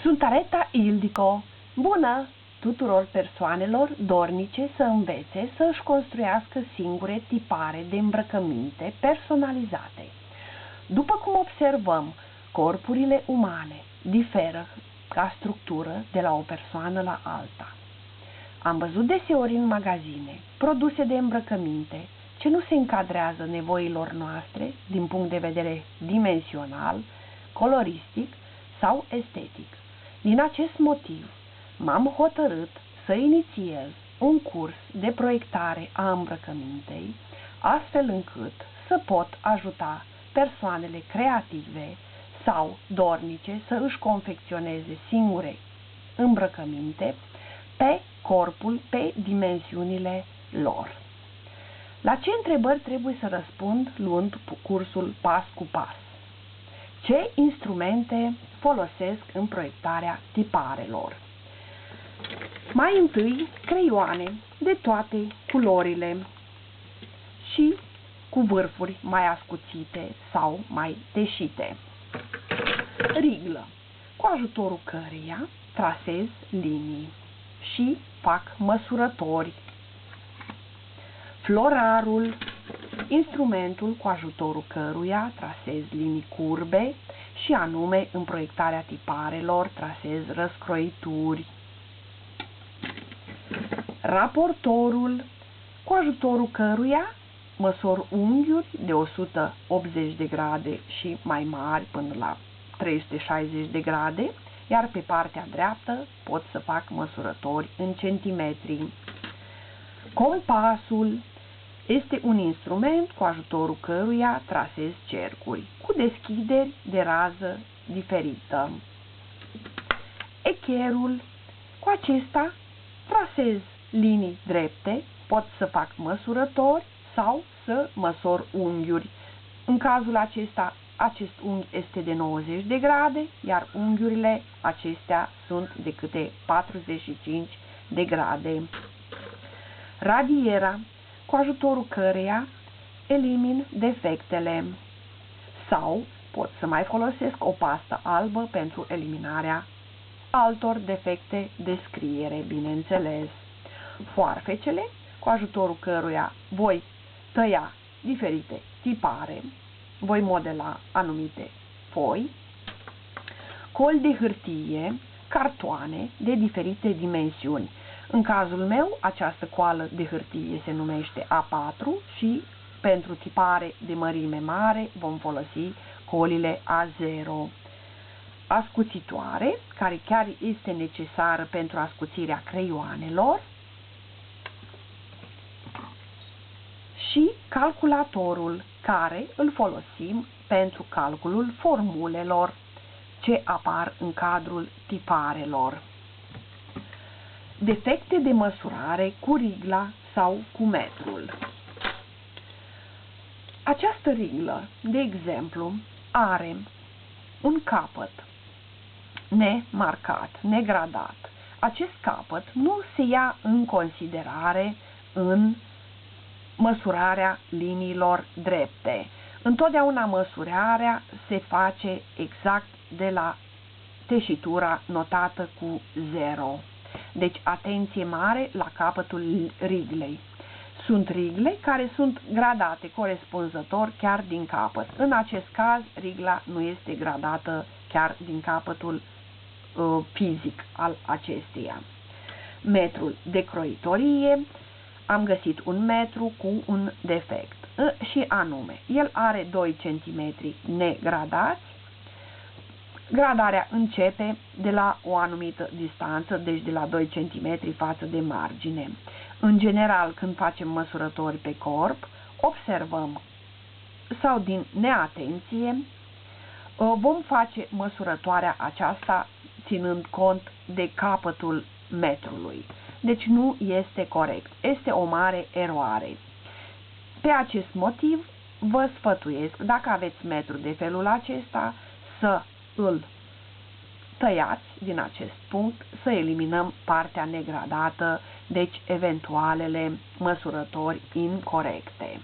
Sunt Areta Ildico. Bună tuturor persoanelor dornice să învețe să își construiască singure tipare de îmbrăcăminte personalizate. După cum observăm, corpurile umane diferă ca structură de la o persoană la alta. Am văzut deseori în magazine produse de îmbrăcăminte ce nu se încadrează nevoilor noastre din punct de vedere dimensional, coloristic sau estetic. Din acest motiv, m-am hotărât să inițiez un curs de proiectare a îmbrăcămintei, astfel încât să pot ajuta persoanele creative sau dornice să își confecționeze singure îmbrăcăminte pe corpul, pe dimensiunile lor. La ce întrebări trebuie să răspund luând cursul pas cu pas? Ce instrumente folosesc în proiectarea tiparelor? Mai întâi, creioane de toate culorile și cu vârfuri mai ascuțite sau mai deșite. Riglă, cu ajutorul căreia trasez linii și fac măsurători. Florarul, instrumentul cu ajutorul căruia trasez linii curbe și anume în proiectarea tiparelor trasez răscroituri. Raportorul, cu ajutorul căruia măsor unghiuri de 180 de grade și mai mari până la 360 de grade, iar pe partea dreaptă pot să fac măsurători în centimetri. Compasul este un instrument cu ajutorul căruia trasez cercuri cu deschideri de rază diferită. Echerul, cu acesta trasez linii drepte, pot să fac măsurători sau să măsor unghiuri. În cazul acesta, acest unghi este de 90 de grade, iar unghiurile acestea sunt de câte 45 de grade. Radiera, cu ajutorul căreia elimin defectele sau pot să mai folosesc o pastă albă pentru eliminarea altor defecte de scriere, bineînțeles. Foarfecele, cu ajutorul căruia voi tăia diferite tipare, voi modela anumite foi, col de hârtie, cartoane de diferite dimensiuni. În cazul meu, această coală de hârtie se numește A4 și pentru tipare de mărime mare vom folosi colile A0. Ascuțitoare, care chiar este necesară pentru ascuțirea creioanelor, și calculatorul, care îl folosim pentru calculul formulelor ce apar în cadrul tiparelor. Defecte de măsurare cu rigla sau cu metrul. Această riglă, de exemplu, are un capăt nemarcat, negradat. Acest capăt nu se ia în considerare în măsurarea liniilor drepte. Întotdeauna măsurarea se face exact de la teșitura notată cu 0. Deci atenție mare la capătul riglei. Sunt rigle care sunt gradate corespunzător chiar din capăt. În acest caz, rigla nu este gradată chiar din capătul fizic al acesteia. Metrul de croitorie, am găsit un metru cu un defect și anume, el are 2 cm negradați. Gradarea începe de la o anumită distanță, deci de la 2 cm față de margine. În general, când facem măsurători pe corp, observăm sau din neatenție, vom face măsurătoarea aceasta ținând cont de capătul metrului. Deci nu este corect. Este o mare eroare. Pe acest motiv, vă sfătuiesc, dacă aveți metru de felul acesta, să îl tăiați din acest punct, să eliminăm partea negradată, deci eventualele măsurători incorecte.